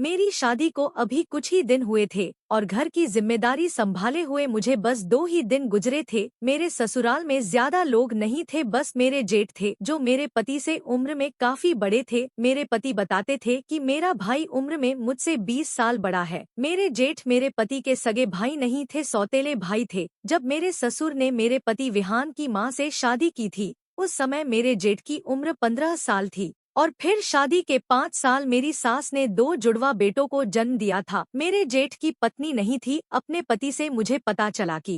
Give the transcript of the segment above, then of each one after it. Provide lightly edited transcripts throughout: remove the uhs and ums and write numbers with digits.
मेरी शादी को अभी कुछ ही दिन हुए थे और घर की जिम्मेदारी संभाले हुए मुझे बस 2 ही दिन गुजरे थे। मेरे ससुराल में ज्यादा लोग नहीं थे, बस मेरे जेठ थे जो मेरे पति से उम्र में काफी बड़े थे। मेरे पति बताते थे कि मेरा भाई उम्र में मुझसे 20 साल बड़ा है। मेरे जेठ मेरे पति के सगे भाई नहीं थे, सौतेले भाई थे। जब मेरे ससुर ने मेरे पति विहान की मां से शादी की थी, उस समय मेरे जेठ की उम्र 15 साल थी और फिर शादी के 5 साल मेरी सास ने 2 जुड़वा बेटों को जन्म दिया था। मेरे जेठ की पत्नी नहीं थी। अपने पति से मुझे पता चला कि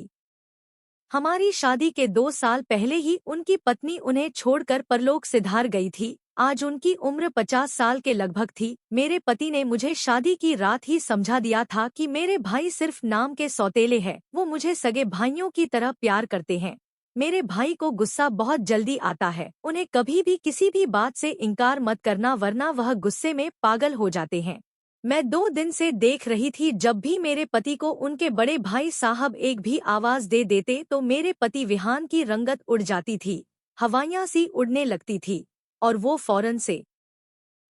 हमारी शादी के 2 साल पहले ही उनकी पत्नी उन्हें छोड़कर परलोक सिधार गई थी। आज उनकी उम्र 50 साल के लगभग थी। मेरे पति ने मुझे शादी की रात ही समझा दिया था कि मेरे भाई सिर्फ नाम के सौतेले हैं, वो मुझे सगे भाइयों की तरह प्यार करते हैं। मेरे भाई को गुस्सा बहुत जल्दी आता है। उन्हें कभी भी किसी भी बात से इनकार मत करना, वरना वह गुस्से में पागल हो जाते हैं। मैं 2 दिन से देख रही थी, जब भी मेरे पति को उनके बड़े भाई साहब एक भी आवाज दे देते तो मेरे पति विहान की रंगत उड़ जाती थी, हवाइयां सी उड़ने लगती थी और वो फौरन से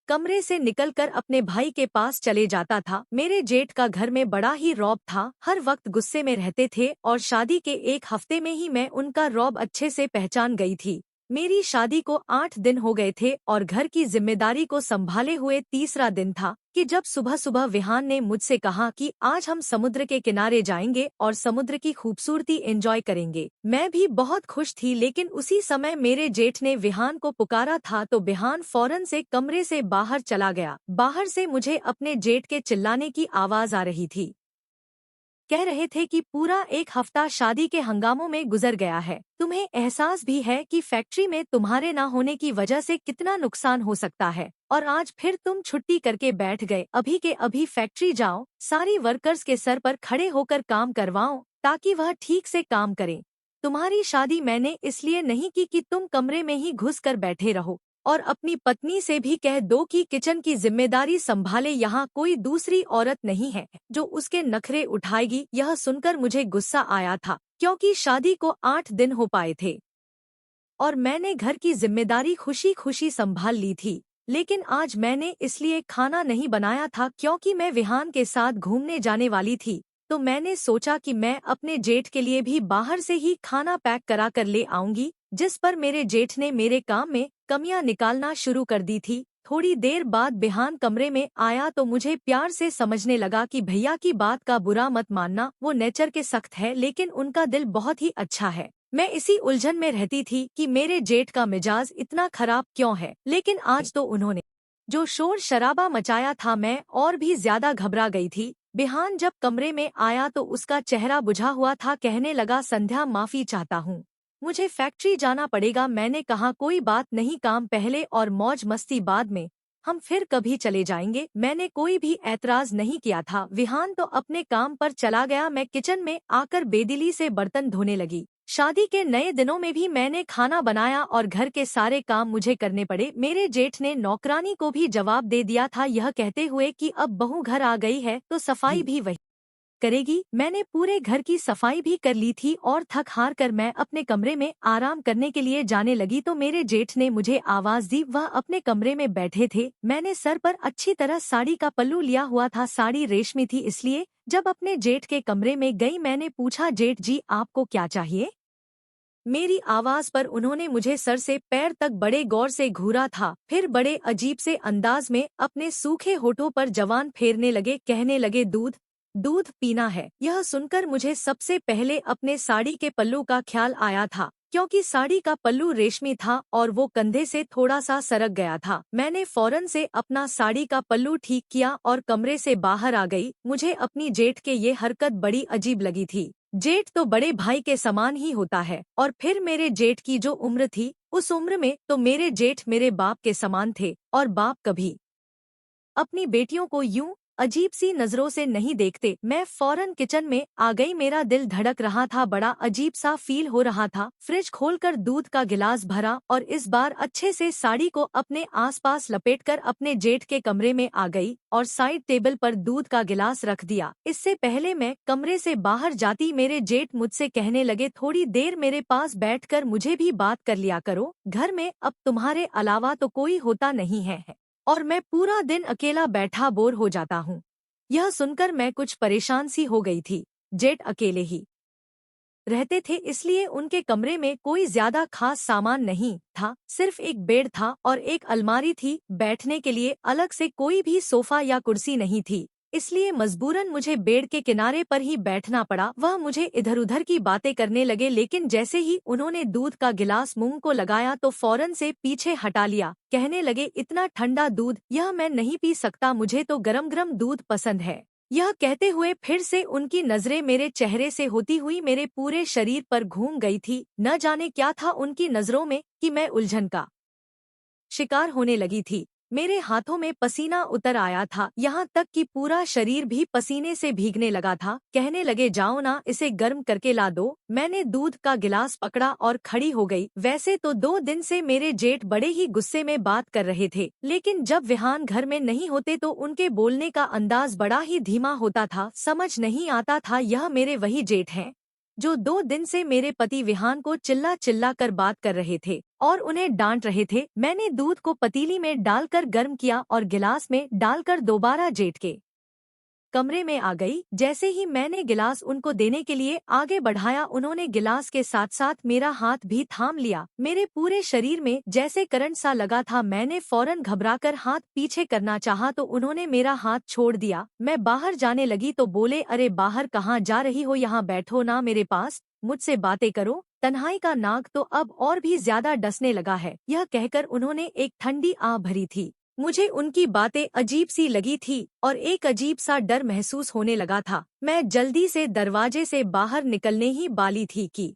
कमरे से निकलकर अपने भाई के पास चले जाता था। मेरे जेठ का घर में बड़ा ही रौब था, हर वक्त गुस्से में रहते थे और शादी के 1 हफ्ते में ही मैं उनका रौब अच्छे से पहचान गई थी। मेरी शादी को 8 दिन हो गए थे और घर की जिम्मेदारी को संभाले हुए तीसरा दिन था कि जब सुबह सुबह विहान ने मुझसे कहा कि आज हम समुद्र के किनारे जाएंगे और समुद्र की खूबसूरती एंजॉय करेंगे। मैं भी बहुत खुश थी, लेकिन उसी समय मेरे जेठ ने विहान को पुकारा था तो विहान फौरन से कमरे से बाहर चला गया। बाहर से मुझे अपने जेठ के चिल्लाने की आवाज आ रही थी। कह रहे थे कि पूरा 1 हफ्ता शादी के हंगामों में गुजर गया है। तुम्हें एहसास भी है कि फैक्ट्री में तुम्हारे ना होने की वजह से कितना नुकसान हो सकता है, और आज फिर तुम छुट्टी करके बैठ गए। अभी के अभी फैक्ट्री जाओ, सारी वर्कर्स के सर पर खड़े होकर काम करवाओ ताकि वह ठीक से काम करें। तुम्हारी शादी मैंने इसलिए नहीं की कि तुम कमरे में ही घुस कर बैठे रहो। और अपनी पत्नी से भी कह दो कि किचन की जिम्मेदारी संभाले, यहाँ कोई दूसरी औरत नहीं है जो उसके नखरे उठाएगी। यह सुनकर मुझे गुस्सा आया था, क्योंकि शादी को 8 दिन हो पाए थे और मैंने घर की जिम्मेदारी खुशी खुशी संभाल ली थी। लेकिन आज मैंने इसलिए खाना नहीं बनाया था क्योंकि मैं विहान के साथ घूमने जाने वाली थी। तो मैंने सोचा कि मैं अपने जेठ के लिए भी बाहर से ही खाना पैक करा कर ले आऊंगी, जिस पर मेरे जेठ ने मेरे काम में कमियां निकालना शुरू कर दी थी। थोड़ी देर बाद बिहान कमरे में आया तो मुझे प्यार से समझने लगा कि भैया की बात का बुरा मत मानना, वो नेचर के सख्त है लेकिन उनका दिल बहुत ही अच्छा है। मैं इसी उलझन में रहती थी कि मेरे जेठ का मिजाज इतना खराब क्यों है, लेकिन आज तो उन्होंने जो शोर शराबा मचाया था, मैं और भी ज्यादा घबरा गई थी। बिहान जब कमरे में आया तो उसका चेहरा बुझा हुआ था। कहने लगा, संध्या माफी चाहता हूँ, मुझे फैक्ट्री जाना पड़ेगा। मैंने कहा कोई बात नहीं, काम पहले और मौज मस्ती बाद में, हम फिर कभी चले जाएंगे। मैंने कोई भी ऐतराज नहीं किया था। विहान तो अपने काम पर चला गया। मैं किचन में आकर बेदिली से बर्तन धोने लगी। शादी के नए दिनों में भी मैंने खाना बनाया और घर के सारे काम मुझे करने पड़े। मेरे जेठ ने नौकरानी को भी जवाब दे दिया था, यह कहते हुए कि अब बहू घर आ गई है तो सफाई भी वही करेगी। मैंने पूरे घर की सफाई भी कर ली थी और थक हार कर मैं अपने कमरे में आराम करने के लिए जाने लगी तो मेरे जेठ ने मुझे आवाज दी। वह अपने कमरे में बैठे थे। मैंने सर पर अच्छी तरह साड़ी का पल्लू लिया हुआ था। साड़ी रेशमी थी, इसलिए जब अपने जेठ के कमरे में गई मैंने पूछा, जेठ जी आपको क्या चाहिए? मेरी आवाज पर उन्होंने मुझे सर से पैर तक बड़े गौर से घूरा था, फिर बड़े अजीब से अंदाज में अपने सूखे होठों पर जवान फेरने लगे। कहने लगे, दूध दूध पीना है। यह सुनकर मुझे सबसे पहले अपने साड़ी के पल्लू का ख्याल आया था, क्योंकि साड़ी का पल्लू रेशमी था और वो कंधे से थोड़ा सा सरक गया था। मैंने फौरन से अपना साड़ी का पल्लू ठीक किया और कमरे से बाहर आ गई। मुझे अपनी जेठ के ये हरकत बड़ी अजीब लगी थी। जेठ तो बड़े भाई के समान ही होता है, और फिर मेरे जेठ की जो उम्र थी, उस उम्र में तो मेरे जेठ मेरे बाप के समान थे, और बाप कभी अपनी बेटियों को यूं अजीब सी नजरों से नहीं देखते। मैं फौरन किचन में आ गई। मेरा दिल धड़क रहा था, बड़ा अजीब सा फील हो रहा था। फ्रिज खोलकर दूध का गिलास भरा और इस बार अच्छे से साड़ी को अपने आसपास लपेटकर अपने जेठ के कमरे में आ गई और साइड टेबल पर दूध का गिलास रख दिया। इससे पहले मैं कमरे से बाहर जाती, मेरे जेठ मुझसे कहने लगे, थोड़ी देर मेरे पास बैठकर मुझे भी बात कर लिया करो। घर में अब तुम्हारे अलावा तो कोई होता नहीं है। और मैं पूरा दिन अकेला बैठा बोर हो जाता हूँ। यह सुनकर मैं कुछ परेशान सी हो गई थी। जेठ अकेले ही रहते थे, इसलिए उनके कमरे में कोई ज्यादा खास सामान नहीं था। सिर्फ एक बेड था और एक अलमारी थी। बैठने के लिए अलग से कोई भी सोफा या कुर्सी नहीं थी, इसलिए मजबूरन मुझे बेड के किनारे पर ही बैठना पड़ा। वह मुझे इधर उधर की बातें करने लगे, लेकिन जैसे ही उन्होंने दूध का गिलास मुंह को लगाया तो फौरन से पीछे हटा लिया। कहने लगे, इतना ठंडा दूध यह मैं नहीं पी सकता, मुझे तो गरम गरम दूध पसंद है। यह कहते हुए फिर से उनकी नजरें मेरे चेहरे से होती हुई मेरे पूरे शरीर पर घूम गई थी। न जाने क्या था उनकी नजरों में कि मैं उलझन का शिकार होने लगी थी। मेरे हाथों में पसीना उतर आया था, यहाँ तक कि पूरा शरीर भी पसीने से भीगने लगा था। कहने लगे, जाओ ना, इसे गर्म करके ला दो। मैंने दूध का गिलास पकड़ा और खड़ी हो गई। वैसे तो 2 दिन से मेरे जेठ बड़े ही गुस्से में बात कर रहे थे, लेकिन जब विहान घर में नहीं होते तो उनके बोलने का अंदाज बड़ा ही धीमा होता था। समझ नहीं आता था यह मेरे वही जेठ हैं जो 2 दिन से मेरे पति विहान को चिल्ला चिल्ला कर बात कर रहे थे और उन्हें डांट रहे थे। मैंने दूध को पतीली में डालकर गर्म किया और गिलास में डालकर दोबारा जेठ के कमरे में आ गई। जैसे ही मैंने गिलास उनको देने के लिए आगे बढ़ाया, उन्होंने गिलास के साथ साथ मेरा हाथ भी थाम लिया। मेरे पूरे शरीर में जैसे करंट सा लगा था। मैंने फौरन घबराकर हाथ पीछे करना चाहा तो उन्होंने मेरा हाथ छोड़ दिया। मैं बाहर जाने लगी तो बोले, अरे बाहर कहाँ जा रही हो, यहाँ बैठो ना मेरे पास, मुझसे बातें करो। तन्हाई का नाग तो अब और भी ज्यादा डसने लगा है। यह कहकर उन्होंने एक ठंडी आह भरी थी। मुझे उनकी बातें अजीब सी लगी थी और एक अजीब सा डर महसूस होने लगा था। मैं जल्दी से दरवाजे से बाहर निकलने ही वाली थी कि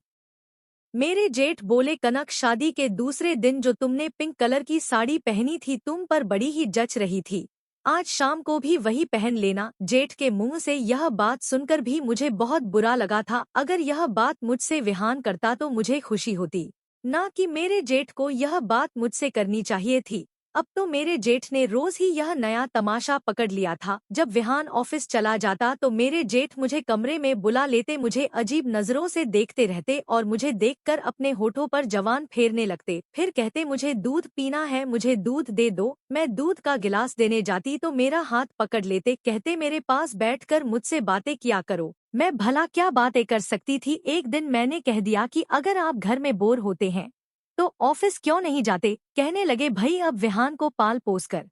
मेरे जेठ बोले, कनक, शादी के दूसरे दिन जो तुमने पिंक कलर की साड़ी पहनी थी तुम पर बड़ी ही जच रही थी। आज शाम को भी वही पहन लेना। जेठ के मुंह से यह बात सुनकर भी मुझे बहुत बुरा लगा था। अगर यह बात मुझसे विहान करता तो मुझे खुशी होती, ना कि मेरे जेठ को यह बात मुझसे करनी चाहिए थी। अब तो मेरे जेठ ने रोज ही यह नया तमाशा पकड़ लिया था। जब विहान ऑफिस चला जाता तो मेरे जेठ मुझे कमरे में बुला लेते, मुझे अजीब नजरों से देखते रहते और मुझे देखकर अपने होठों पर जवान फेरने लगते। फिर कहते, मुझे दूध पीना है, मुझे दूध दे दो। मैं दूध का गिलास देने जाती तो मेरा हाथ पकड़ लेते। कहते, मेरे पास बैठकर मुझसे बातें किया करो। मैं भला क्या बातें कर सकती थी। एक दिन मैंने कह दिया कि अगर आप घर में बोर होते हैं तो ऑफिस क्यों नहीं जाते। कहने लगे, भई अब विहान को पाल पोस कर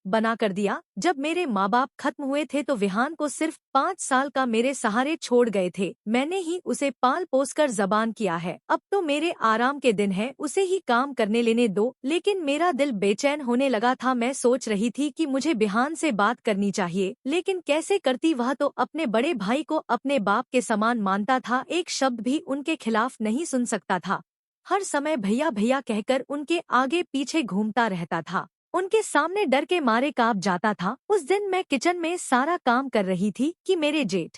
बना कर दिया। जब मेरे माँ बाप खत्म हुए थे तो विहान को सिर्फ 5 साल का मेरे सहारे छोड़ गए थे। मैंने ही उसे पाल पोस कर जबान किया है। अब तो मेरे आराम के दिन है, उसे ही काम करने लेने दो। लेकिन मेरा दिल बेचैन होने लगा था। मैं सोच रही थी कि मुझे विहान से बात करनी चाहिए, लेकिन कैसे करती। वह तो अपने बड़े भाई को अपने बाप के समान मानता था, एक शब्द भी उनके खिलाफ नहीं सुन सकता था। हर समय भैया भैया कहकर उनके आगे पीछे घूमता रहता था। उनके सामने डर के मारे कांप जाता था। उस दिन मैं किचन में सारा काम कर रही थी कि मेरे जेठ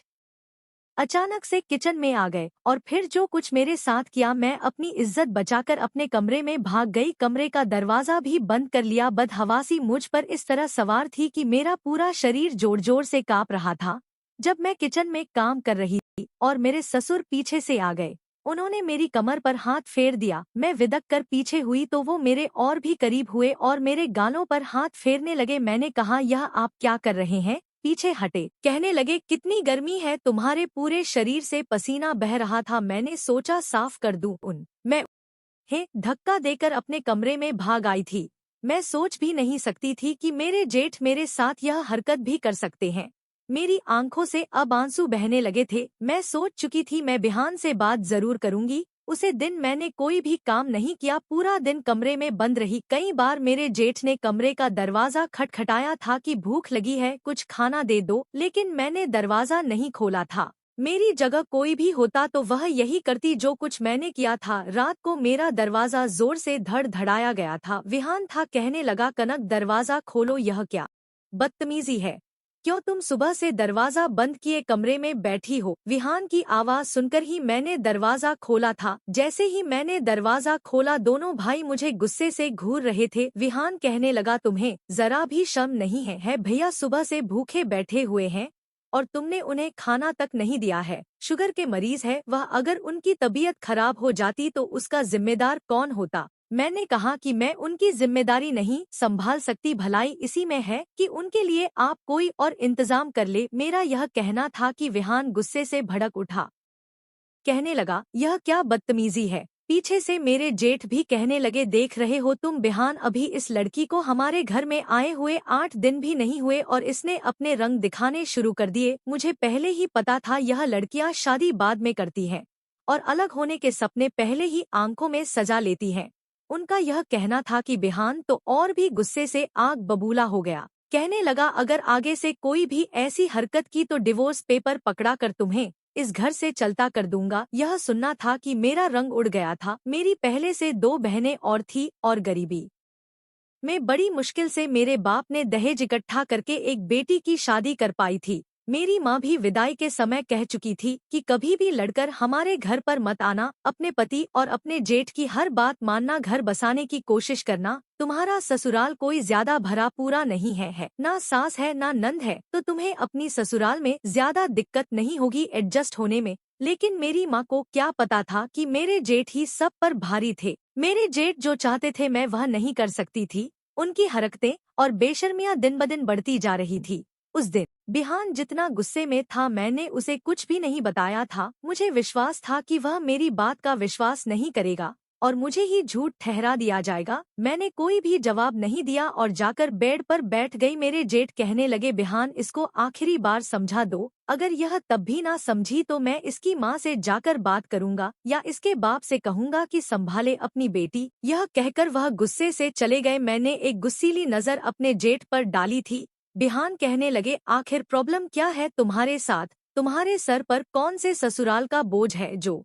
अचानक से किचन में आ गए और फिर जो कुछ मेरे साथ किया। मैं अपनी इज्जत बचाकर अपने कमरे में भाग गई। कमरे का दरवाजा भी बंद कर लिया। बदहवासी मुझ पर इस तरह सवार थी कि मेरा पूरा शरीर जोर जोर से कांप रहा था। जब मैं किचन में काम कर रही थी और मेरे ससुर पीछे से आ गए, उन्होंने मेरी कमर पर हाथ फेर दिया। मैं विदक कर पीछे हुई तो वो मेरे और भी करीब हुए और मेरे गालों पर हाथ फेरने लगे। मैंने कहा, यह आप क्या कर रहे हैं, पीछे हटे। कहने लगे, कितनी गर्मी है तुम्हारे पूरे शरीर से पसीना बह रहा था। मैंने सोचा साफ कर दूं मैं धक्का देकर अपने कमरे में भाग आई थी। मैं सोच भी नहीं सकती थी कि मेरे जेठ मेरे साथ यह हरकत भी कर सकते हैं। मेरी आंखों से अब आंसू बहने लगे थे। मैं सोच चुकी थी मैं विहान से बात जरूर करूंगी। उसे दिन मैंने कोई भी काम नहीं किया, पूरा दिन कमरे में बंद रही। कई बार मेरे जेठ ने कमरे का दरवाजा खटखटाया था कि भूख लगी है, कुछ खाना दे दो, लेकिन मैंने दरवाजा नहीं खोला था। मेरी जगह कोई भी होता तो वह यही करती जो कुछ मैंने किया था। रात को मेरा दरवाजा जोर से धड़धड़ाया गया था। विहान था। कहने लगा, कनक दरवाजा खोलो, यह क्या बदतमीजी है, क्यों तुम सुबह से दरवाजा बंद किए कमरे में बैठी हो। विहान की आवाज सुनकर ही मैंने दरवाजा खोला था। जैसे ही मैंने दरवाजा खोला दोनों भाई मुझे गुस्से से घूर रहे थे। विहान कहने लगा, तुम्हें जरा भी शर्म नहीं है भैया सुबह से भूखे बैठे हुए हैं और तुमने उन्हें खाना तक नहीं दिया है। शुगर के मरीज है वह, अगर उनकी तबीयत खराब हो जाती तो उसका जिम्मेदार कौन होता। मैंने कहा कि मैं उनकी जिम्मेदारी नहीं संभाल सकती, भलाई इसी में है कि उनके लिए आप कोई और इंतजाम कर ले। मेरा यह कहना था कि विहान गुस्से से भड़क उठा। कहने लगा, यह क्या बदतमीजी है। पीछे से मेरे जेठ भी कहने लगे, देख रहे हो तुम बिहान, अभी इस लड़की को हमारे घर में आए हुए 8 दिन भी नहीं हुए और इसने अपने रंग दिखाने शुरू कर दिए। मुझे पहले ही पता था यह लड़कियां शादी बाद में करती हैं और अलग होने के सपने पहले ही आंखों में सजा लेती हैं। उनका यह कहना था कि बिहान तो और भी गुस्से से आग बबूला हो गया। कहने लगा, अगर आगे से कोई भी ऐसी हरकत की तो डिवोर्स पेपर पकड़ा कर तुम्हें इस घर से चलता कर दूंगा। यह सुनना था कि मेरा रंग उड़ गया था। मेरी पहले से 2 बहनें और थी और गरीबी में बड़ी मुश्किल से मेरे बाप ने दहेज इकट्ठा करके एक बेटी की शादी कर पाई थी। मेरी माँ भी विदाई के समय कह चुकी थी कि कभी भी लड़कर हमारे घर पर मत आना, अपने पति और अपने जेठ की हर बात मानना, घर बसाने की कोशिश करना। तुम्हारा ससुराल कोई ज्यादा भरा पूरा नहीं है, ना सास है ना नंद है, तो तुम्हें अपनी ससुराल में ज्यादा दिक्कत नहीं होगी एडजस्ट होने में। लेकिन मेरी माँ को क्या पता था कि मेरे जेठ ही सब पर भारी थे। मेरे जेठ जो चाहते थे मैं वह नहीं कर सकती थी। उनकी हरकतें और बेशर्मियां दिन ब दिन बढ़ती जा रही थी। उस दिन बिहान जितना गुस्से में था, मैंने उसे कुछ भी नहीं बताया था। मुझे विश्वास था कि वह मेरी बात का विश्वास नहीं करेगा और मुझे ही झूठ ठहरा दिया जाएगा। मैंने कोई भी जवाब नहीं दिया और जाकर बेड पर बैठ गई। मेरे जेठ कहने लगे, बिहान इसको आखिरी बार समझा दो, अगर यह तब भी ना समझी तो मैं इसकी माँ से जाकर बात करूंगा या इसके बाप से कहूंगा कि संभाले अपनी बेटी। यह कहकर वह गुस्से से चले गए। मैंने एक गुस्सीली नजर अपने जेठ पर डाली थी। बिहान कहने लगे, आखिर प्रॉब्लम क्या है तुम्हारे साथ? तुम्हारे सर पर कौन से ससुराल का बोझ है जो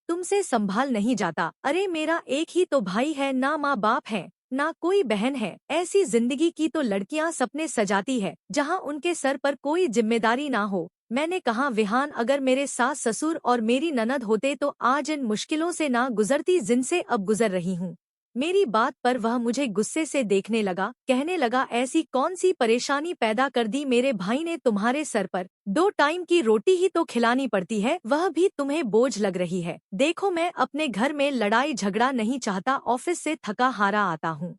तुमसे संभाल नहीं जाता? अरे मेरा एक ही तो भाई है, ना माँ बाप है ना कोई बहन है। ऐसी जिंदगी की तो लड़कियां सपने सजाती है जहां उनके सर पर कोई जिम्मेदारी ना हो। मैंने कहा, विहान अगर मेरे सास ससुर और मेरी ननद होते तो आज इन मुश्किलों से ना गुजरती जिनसे अब गुजर रही हूँ। मेरी बात पर वह मुझे गुस्से से देखने लगा। कहने लगा, ऐसी कौन सी परेशानी पैदा कर दी मेरे भाई ने तुम्हारे सर पर? 2 टाइम की रोटी ही तो खिलानी पड़ती है, वह भी तुम्हें बोझ लग रही है। देखो मैं अपने घर में लड़ाई झगड़ा नहीं चाहता, ऑफिस से थका हारा आता हूँ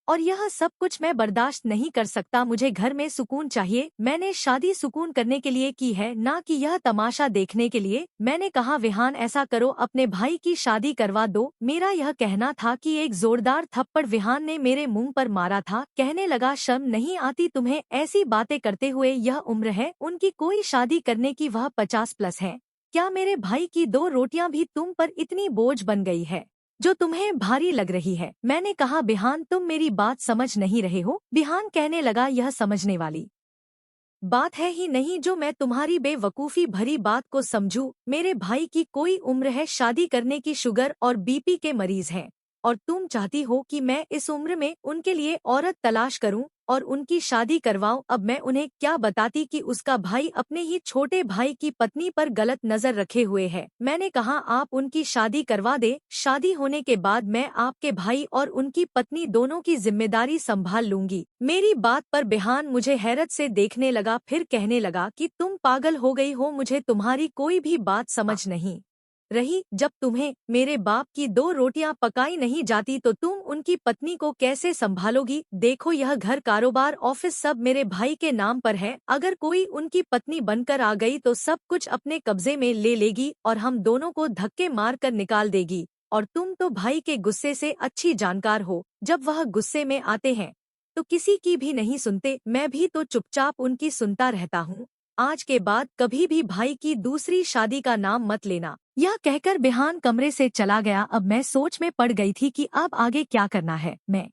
और यह सब कुछ मैं बर्दाश्त नहीं कर सकता। मुझे घर में सुकून चाहिए। मैंने शादी सुकून करने के लिए की है, ना कि यह तमाशा देखने के लिए। मैंने कहा, विहान ऐसा करो, अपने भाई की शादी करवा दो। मेरा यह कहना था कि एक जोरदार थप्पड़ विहान ने मेरे मुंह पर मारा था। कहने लगा, शर्म नहीं आती तुम्हें ऐसी बातें करते हुए? यह उम्र है उनकी कोई शादी करने की, वह 50+ है। क्या मेरे भाई की 2 रोटियां भी तुम पर इतनी बोझ बन गई है जो तुम्हें भारी लग रही है? मैंने कहा, बिहान तुम मेरी बात समझ नहीं रहे हो। बिहान कहने लगा, यह समझने वाली बात है ही नहीं जो मैं तुम्हारी बेवकूफ़ी भरी बात को समझूं। मेरे भाई की कोई उम्र है शादी करने की, शुगर और बीपी के मरीज हैं और तुम चाहती हो कि मैं इस उम्र में उनके लिए औरत तलाश करूं और उनकी शादी करवाऊं। अब मैं उन्हें क्या बताती कि उसका भाई अपने ही छोटे भाई की पत्नी पर गलत नजर रखे हुए है। मैंने कहा, आप उनकी शादी करवा दे, शादी होने के बाद मैं आपके भाई और उनकी पत्नी दोनों की जिम्मेदारी संभाल लूंगी। मेरी बात पर बिहान मुझे हैरत से देखने लगा, फिर कहने लगा कि तुम पागल हो गई हो, मुझे तुम्हारी कोई भी बात समझ नहीं रही। जब तुम्हें मेरे बाप की 2 रोटियां पकाई नहीं जाती तो तुम उनकी पत्नी को कैसे संभालोगी? देखो यह घर, कारोबार, ऑफिस सब मेरे भाई के नाम पर है। अगर कोई उनकी पत्नी बनकर आ गई तो सब कुछ अपने कब्जे में ले लेगी और हम दोनों को धक्के मार कर निकाल देगी। और तुम तो भाई के गुस्से से अच्छी जानकार हो, जब वह गुस्से में आते हैं तो किसी की भी नहीं सुनते। मैं भी तो चुपचाप उनकी सुनता रहता हूँ। आज के बाद कभी भी भाई की दूसरी शादी का नाम मत लेना। यह कहकर बिहान कमरे से चला गया। अब मैं सोच में पड़ गई थी कि अब आगे क्या करना है। मैं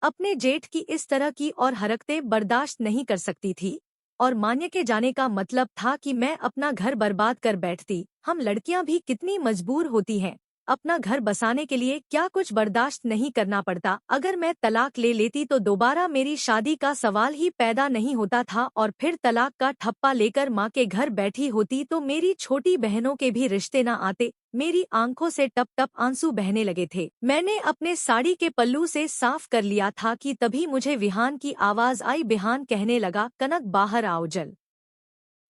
अपने जेठ की इस तरह की और हरकतें बर्दाश्त नहीं कर सकती थी और मान्य के जाने का मतलब था कि मैं अपना घर बर्बाद कर बैठती। हम लड़कियां भी कितनी मजबूर होती हैं, अपना घर बसाने के लिए क्या कुछ बर्दाश्त नहीं करना पड़ता। अगर मैं तलाक ले लेती तो दोबारा मेरी शादी का सवाल ही पैदा नहीं होता था और फिर तलाक का ठप्पा लेकर माँ के घर बैठी होती तो मेरी छोटी बहनों के भी रिश्ते न आते। मेरी आंखों से टप टप आंसू बहने लगे थे। मैंने अपने साड़ी के पल्लू से साफ कर लिया था कि तभी मुझे विहान की आवाज आई। बिहान कहने लगा, कनक बाहर आओ जल।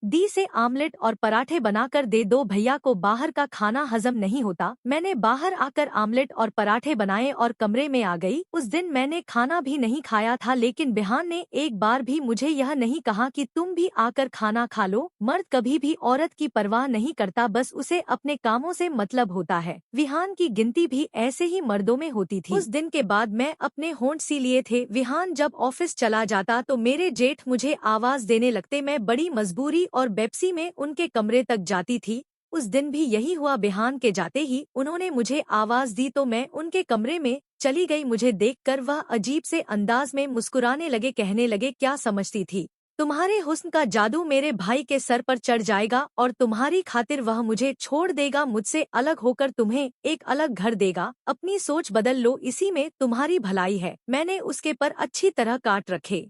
दी से आमलेट और पराठे बनाकर दे दो, भैया को बाहर का खाना हजम नहीं होता। मैंने बाहर आकर आमलेट और पराठे बनाए और कमरे में आ गई। उस दिन मैंने खाना भी नहीं खाया था, लेकिन बिहान ने एक बार भी मुझे यह नहीं कहा कि तुम भी आकर खाना खा लो। मर्द कभी भी औरत की परवाह नहीं करता, बस उसे अपने कामों से मतलब होता है। विहान की गिनती भी ऐसे ही मर्दों में होती थी। उस दिन के बाद मैं अपने होंठ सी लिए थे। विहान जब ऑफिस चला जाता तो मेरे जेठ मुझे आवाज देने लगते। मैं बड़ी मजबूरी और बेप्सी में उनके कमरे तक जाती थी। उस दिन भी यही हुआ। बिहान के जाते ही उन्होंने मुझे आवाज दी तो मैं उनके कमरे में चली गई। मुझे देखकर वह अजीब से अंदाज में मुस्कुराने लगे, कहने लगे, क्या समझती थी तुम्हारे हुस्न का जादू मेरे भाई के सर पर चढ़ जाएगा और तुम्हारी खातिर वह मुझे छोड़ देगा, मुझसे अलग होकर तुम्हें एक अलग घर देगा। अपनी सोच बदल लो, इसी में तुम्हारी भलाई है। मैंने उसके पर अच्छी तरह काट रखे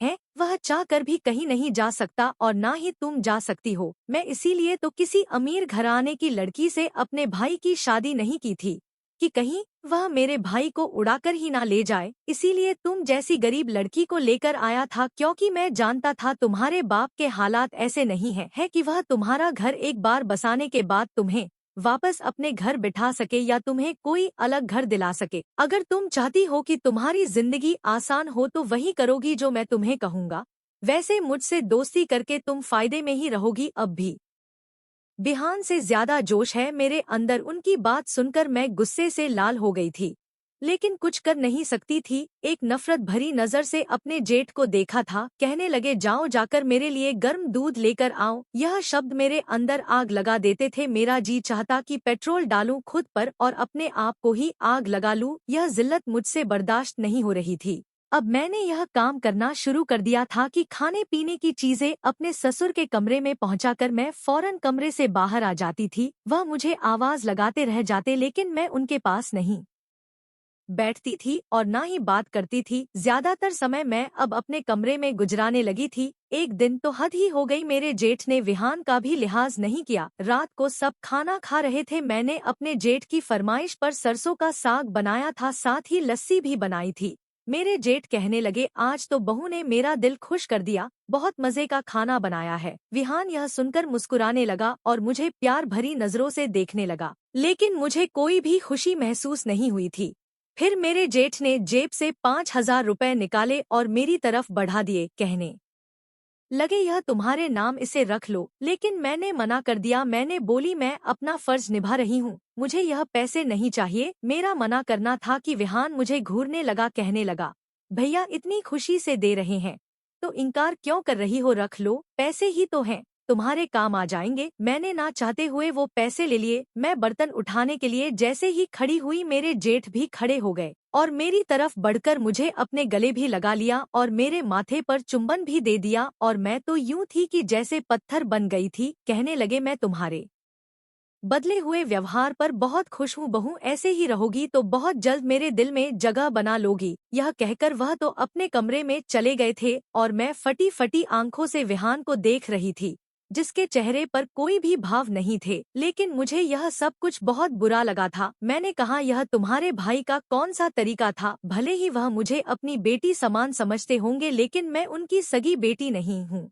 है, वह चाह कर भी कहीं नहीं जा सकता और ना ही तुम जा सकती हो। मैं इसीलिए तो किसी अमीर घराने की लड़की से अपने भाई की शादी नहीं की थी कि कहीं वह मेरे भाई को उड़ाकर ही ना ले जाए। इसीलिए तुम जैसी गरीब लड़की को लेकर आया था, क्योंकि मैं जानता था तुम्हारे बाप के हालात ऐसे नहीं है कि वह तुम्हारा घर एक बार बसाने के बाद तुम्हें वापस अपने घर बिठा सके या तुम्हें कोई अलग घर दिला सके। अगर तुम चाहती हो कि तुम्हारी जिंदगी आसान हो तो वही करोगी जो मैं तुम्हें कहूँगा। वैसे मुझसे दोस्ती करके तुम फायदे में ही रहोगी। अब भी बिहान से ज्यादा जोश है मेरे अंदर। उनकी बात सुनकर मैं गुस्से से लाल हो गई थी, लेकिन कुछ कर नहीं सकती थी। एक नफरत भरी नजर से अपने जेठ को देखा था। कहने लगे, जाओ जाकर मेरे लिए गर्म दूध लेकर आओ। यह शब्द मेरे अंदर आग लगा देते थे। मेरा जी चाहता कि पेट्रोल डालूं खुद पर और अपने आप को ही आग लगा लूं। यह जिल्लत मुझसे बर्दाश्त नहीं हो रही थी। अब मैंने यह काम करना शुरू कर दिया था कि खाने पीने की चीजें अपने ससुर के कमरे में पहुंचाकर मैं फौरन कमरे से बाहर आ जाती थी। वह मुझे आवाज लगाते रह जाते, लेकिन मैं उनके पास नहीं बैठती थी और ना ही बात करती थी। ज्यादातर समय मैं अब अपने कमरे में गुजराने लगी थी। एक दिन तो हद ही हो गई, मेरे जेठ ने विहान का भी लिहाज नहीं किया। रात को सब खाना खा रहे थे। मैंने अपने जेठ की फरमाइश पर सरसों का साग बनाया था, साथ ही लस्सी भी बनाई थी। मेरे जेठ कहने लगे, आज तो बहू ने मेरा दिल खुश कर दिया, बहुत मजे का खाना बनाया है। विहान यह सुनकर मुस्कुराने लगा और मुझे प्यार भरी नजरों से देखने लगा, लेकिन मुझे कोई भी खुशी महसूस नहीं हुई थी। फिर मेरे जेठ ने जेब से 5,000 रुपए निकाले और मेरी तरफ बढ़ा दिए। कहने लगे, यह तुम्हारे नाम, इसे रख लो। लेकिन मैंने मना कर दिया। मैंने बोली, मैं अपना फर्ज निभा रही हूँ, मुझे यह पैसे नहीं चाहिए। मेरा मना करना था कि विहान मुझे घूरने लगा। कहने लगा, भैया इतनी खुशी से दे रहे हैं तो इनकार क्यों कर रही हो, रख लो, पैसे ही तो हैं, तुम्हारे काम आ जाएंगे। मैंने ना चाहते हुए वो पैसे ले लिए। मैं बर्तन उठाने के लिए जैसे ही खड़ी हुई, मेरे जेठ भी खड़े हो गए और मेरी तरफ बढ़कर मुझे अपने गले भी लगा लिया और मेरे माथे पर चुंबन भी दे दिया। और मैं तो यूं थी कि जैसे पत्थर बन गई थी। कहने लगे, मैं तुम्हारे बदले हुए व्यवहार पर बहुत खुश हूँ, बहू ऐसे ही रहोगी तो बहुत जल्द मेरे दिल में जगह बना लोगी। यह कहकर वह तो अपने कमरे में चले गए थे और मैं फटी फटी आंखों से विहान को देख रही थी, जिसके चेहरे पर कोई भी भाव नहीं थे। लेकिन मुझे यह सब कुछ बहुत बुरा लगा था। मैंने कहा, यह तुम्हारे भाई का कौन सा तरीका था? भले ही वह मुझे अपनी बेटी समान समझते होंगे, लेकिन मैं उनकी सगी बेटी नहीं हूँ।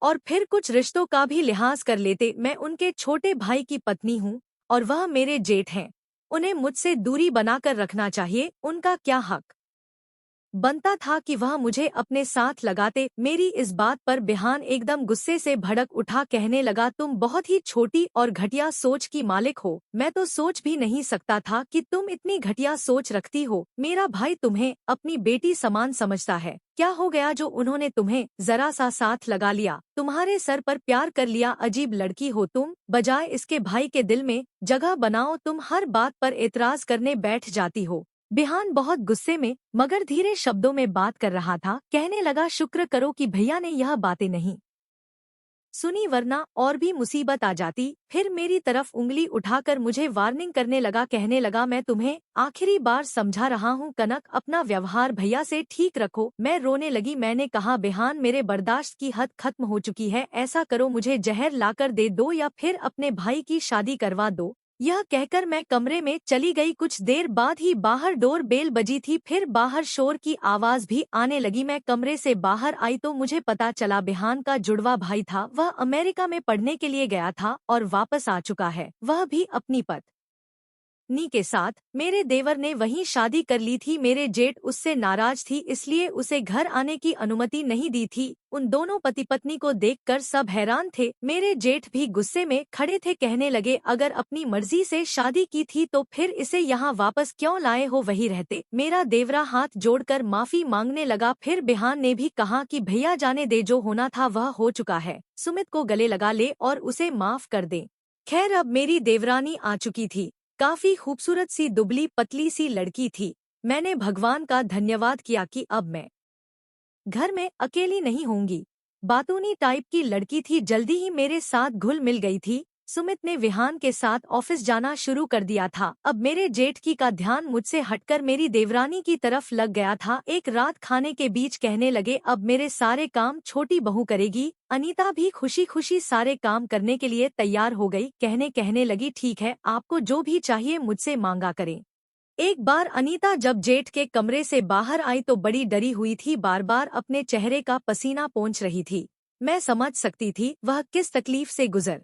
और फिर कुछ रिश्तों का भी लिहाज कर लेते। मैं उनके छोटे भाई की पत्नी हूँ और वह मेरे जेठ हैं। उन्हें मुझसे दूरी बनाकर रखना चाहिए। उनका क्या हक बनता था कि वह मुझे अपने साथ लगाते? मेरी इस बात पर बिहान एकदम गुस्से से भड़क उठा। कहने लगा, तुम बहुत ही छोटी और घटिया सोच की मालिक हो। मैं तो सोच भी नहीं सकता था कि तुम इतनी घटिया सोच रखती हो। मेरा भाई तुम्हें अपनी बेटी समान समझता है। क्या हो गया जो उन्होंने तुम्हें जरा सा साथ लगा लिया, तुम्हारे सर पर प्यार कर लिया? अजीब लड़की हो तुम। बजाय इसके भाई के दिल में जगह बनाओ, तुम हर बात पर एतराज करने बैठ जाती हो। बिहान बहुत गुस्से में मगर धीरे शब्दों में बात कर रहा था। कहने लगा, शुक्र करो कि भैया ने यह बातें नहीं सुनी, वरना और भी मुसीबत आ जाती। फिर मेरी तरफ उंगली उठाकर मुझे वार्निंग करने लगा। कहने लगा, मैं तुम्हें आखिरी बार समझा रहा हूँ कनक, अपना व्यवहार भैया से ठीक रखो। मैं रोने लगी। मैंने कहा, बिहान मेरे बर्दाश्त की हद खत्म हो चुकी है। ऐसा करो, मुझे जहर लाकर दे दो या फिर अपने भाई की शादी करवा दो। यह कहकर मैं कमरे में चली गई। कुछ देर बाद ही बाहर डोर बेल बजी थी, फिर बाहर शोर की आवाज भी आने लगी। मैं कमरे से बाहर आई तो मुझे पता चला बिहान का जुड़वा भाई था। वह अमेरिका में पढ़ने के लिए गया था और वापस आ चुका है, वह भी अपनी पत्नी के साथ। मेरे देवर ने वहीं शादी कर ली थी। मेरे जेठ उससे नाराज थी, इसलिए उसे घर आने की अनुमति नहीं दी थी। उन दोनों पति पत्नी को देखकर सब हैरान थे। मेरे जेठ भी गुस्से में खड़े थे, कहने लगे अगर अपनी मर्जी से शादी की थी तो फिर इसे यहाँ वापस क्यों लाए हो, वही रहते। मेरा देवरा हाथ जोड़कर माफी मांगने लगा। फिर बिहान ने भी कहा कि भैया जाने दे, जो होना था वह हो चुका है, सुमित को गले लगा ले और उसे माफ कर दे। खैर अब मेरी देवरानी आ चुकी थी। काफी खूबसूरत सी दुबली पतली सी लड़की थी। मैंने भगवान का धन्यवाद किया कि अब मैं घर में अकेली नहीं होंगी। बातूनी टाइप की लड़की थी, जल्दी ही मेरे साथ घुल मिल गई थी। सुमित ने विहान के साथ ऑफिस जाना शुरू कर दिया था। अब मेरे जेठ की का ध्यान मुझसे हटकर मेरी देवरानी की तरफ लग गया था। एक रात खाने के बीच कहने लगे अब मेरे सारे काम छोटी बहू करेगी। अनीता भी खुशी खुशी सारे काम करने के लिए तैयार हो गई। कहने लगी ठीक है, आपको जो भी चाहिए मुझसे मांगा करें। एक बार अनीता जब जेठ के कमरे से बाहर आई तो बड़ी डरी हुई थी, बार बार अपने चेहरे का पसीना पोंछ रही थी। मैं समझ सकती थी वह किस तकलीफ से गुजर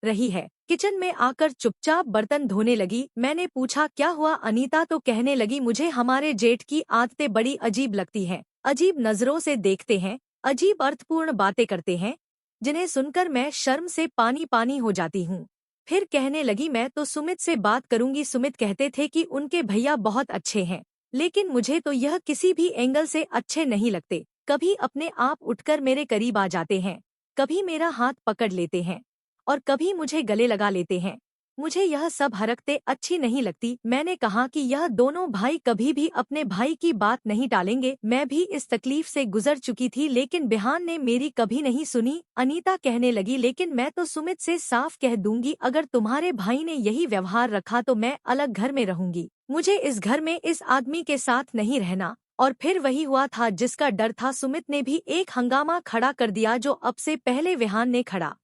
रही है। किचन में आकर चुपचाप बर्तन धोने लगी। मैंने पूछा क्या हुआ अनीता, तो कहने लगी मुझे हमारे जेठ की आदतें बड़ी अजीब लगती हैं। अजीब नजरों से देखते हैं, अजीब अर्थपूर्ण बातें करते हैं, जिन्हें सुनकर मैं शर्म से पानी पानी हो जाती हूँ। फिर कहने लगी मैं तो सुमित से बात करूंगी। सुमित कहते थे कि उनके भैया बहुत अच्छे हैं, लेकिन मुझे तो यह किसी भी एंगल से अच्छे नहीं लगते। कभी अपने आप उठकर मेरे करीब आ जाते हैं, कभी मेरा हाथ पकड़ लेते हैं और कभी मुझे गले लगा लेते हैं। मुझे यह सब हरकतें अच्छी नहीं लगती। मैंने कहा कि यह दोनों भाई कभी भी अपने भाई की बात नहीं टालेंगे। मैं भी इस तकलीफ से गुजर चुकी थी, लेकिन बिहान ने मेरी कभी नहीं सुनी। अनीता कहने लगी लेकिन मैं तो सुमित से साफ कह दूंगी, अगर तुम्हारे भाई ने यही व्यवहार रखा तो मैं अलग घर में रहूंगी। मुझे इस घर में इस आदमी के साथ नहीं रहना। और फिर वही हुआ था जिसका डर था। सुमित ने भी एक हंगामा खड़ा कर दिया, जो अब से पहले विहान ने खड़ा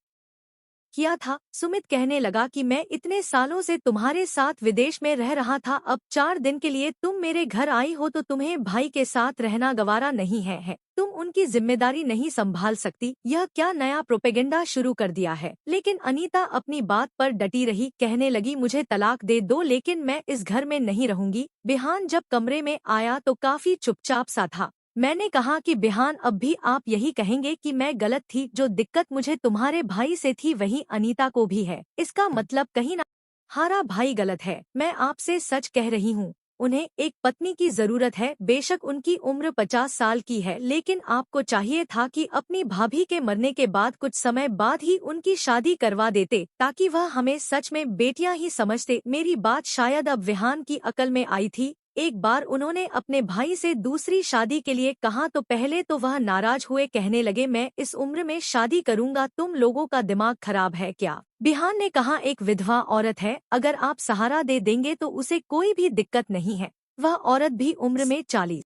किया था। सुमित कहने लगा कि मैं इतने सालों से तुम्हारे साथ विदेश में रह रहा था, अब 4 दिन के लिए तुम मेरे घर आई हो तो तुम्हें भाई के साथ रहना गवारा नहीं है। तुम उनकी जिम्मेदारी नहीं संभाल सकती। यह क्या नया प्रोपेगेंडा शुरू कर दिया है। लेकिन अनीता अपनी बात पर डटी रही, कहने लगी मुझे तलाक दे दो, लेकिन मैं इस घर में नहीं रहूंगी। बिहान जब कमरे में आया तो काफी चुपचाप सा था। मैंने कहा कि बिहान अब भी आप यही कहेंगे कि मैं गलत थी। जो दिक्कत मुझे तुम्हारे भाई से थी वही अनीता को भी है। इसका मतलब कहीं ना हारा भाई गलत है। मैं आपसे सच कह रही हूँ, उन्हें एक पत्नी की जरूरत है। बेशक उनकी उम्र 50 साल की है, लेकिन आपको चाहिए था कि अपनी भाभी के मरने के बाद कुछ समय बाद ही उनकी शादी करवा देते, ताकि वह हमें सच में बेटियां ही समझते। मेरी बात शायद अब विहान की अकल में आई थी। एक बार उन्होंने अपने भाई से दूसरी शादी के लिए कहा तो पहले तो वह नाराज हुए, कहने लगे मैं इस उम्र में शादी करूंगा, तुम लोगों का दिमाग खराब है क्या। बिहान ने कहा एक विधवा औरत है, अगर आप सहारा दे देंगे तो उसे कोई भी दिक्कत नहीं है। वह औरत भी उम्र में 40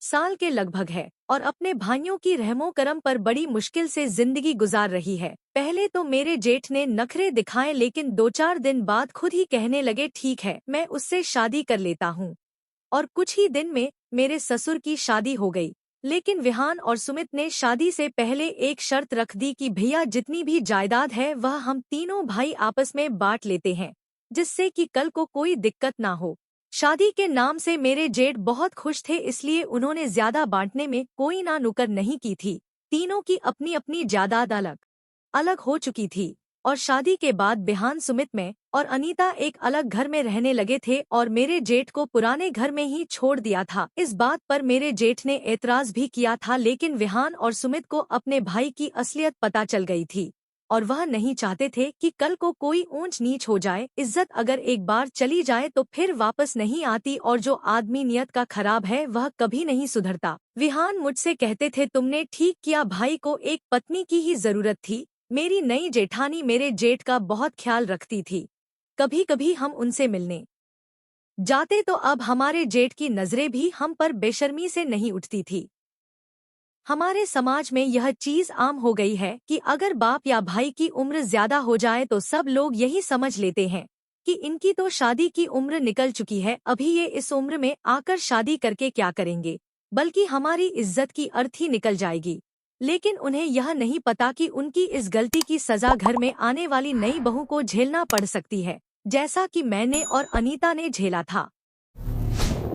साल के लगभग है और अपने भाइयों की रहमो करम पर बड़ी मुश्किल से जिंदगी गुजार रही है। पहले तो मेरे जेठ ने नखरे दिखाए, लेकिन 2-4 दिन बाद खुद ही कहने लगे ठीक है, मैं उससे शादी कर लेता हूँ। और कुछ ही दिन में मेरे ससुर की शादी हो गई। लेकिन विहान और सुमित ने शादी से पहले एक शर्त रख दी कि भैया जितनी भी जायदाद है वह हम तीनों भाई आपस में बांट लेते हैं, जिससे कि कल को कोई दिक्कत ना हो। शादी के नाम से मेरे जेठ बहुत खुश थे, इसलिए उन्होंने ज्यादा बांटने में कोई ना नुकर नहीं की थी। तीनों की अपनी अपनी जायदाद अलग अलग हो चुकी थी और शादी के बाद बिहान सुमित में और अनीता एक अलग घर में रहने लगे थे और मेरे जेठ को पुराने घर में ही छोड़ दिया था। इस बात पर मेरे जेठ ने एतराज भी किया था, लेकिन विहान और सुमित को अपने भाई की असलियत पता चल गई थी और वह नहीं चाहते थे कि कल को कोई ऊंच नीच हो जाए। इज्जत अगर एक बार चली जाए तो फिर वापस नहीं आती, और जो आदमी नियत का खराब है वह कभी नहीं सुधरता। विहान मुझसे कहते थे तुमने ठीक किया, भाई को एक पत्नी की ही जरूरत थी। मेरी नई जेठानी मेरे जेठ का बहुत ख्याल रखती थी। कभी कभी हम उनसे मिलने जाते तो अब हमारे जेठ की नजरें भी हम पर बेशर्मी से नहीं उठती थी। हमारे समाज में यह चीज आम हो गई है कि अगर बाप या भाई की उम्र ज्यादा हो जाए तो सब लोग यही समझ लेते हैं कि इनकी तो शादी की उम्र निकल चुकी है, अभी ये इस उम्र में आकर शादी करके क्या करेंगे, बल्कि हमारी इज्जत की अर्थ ही निकल जाएगी। लेकिन उन्हें यह नहीं पता कि उनकी इस गलती की सजा घर में आने वाली नई बहू को झेलना पड़ सकती है, जैसा कि मैंने और अनीता ने झेला था।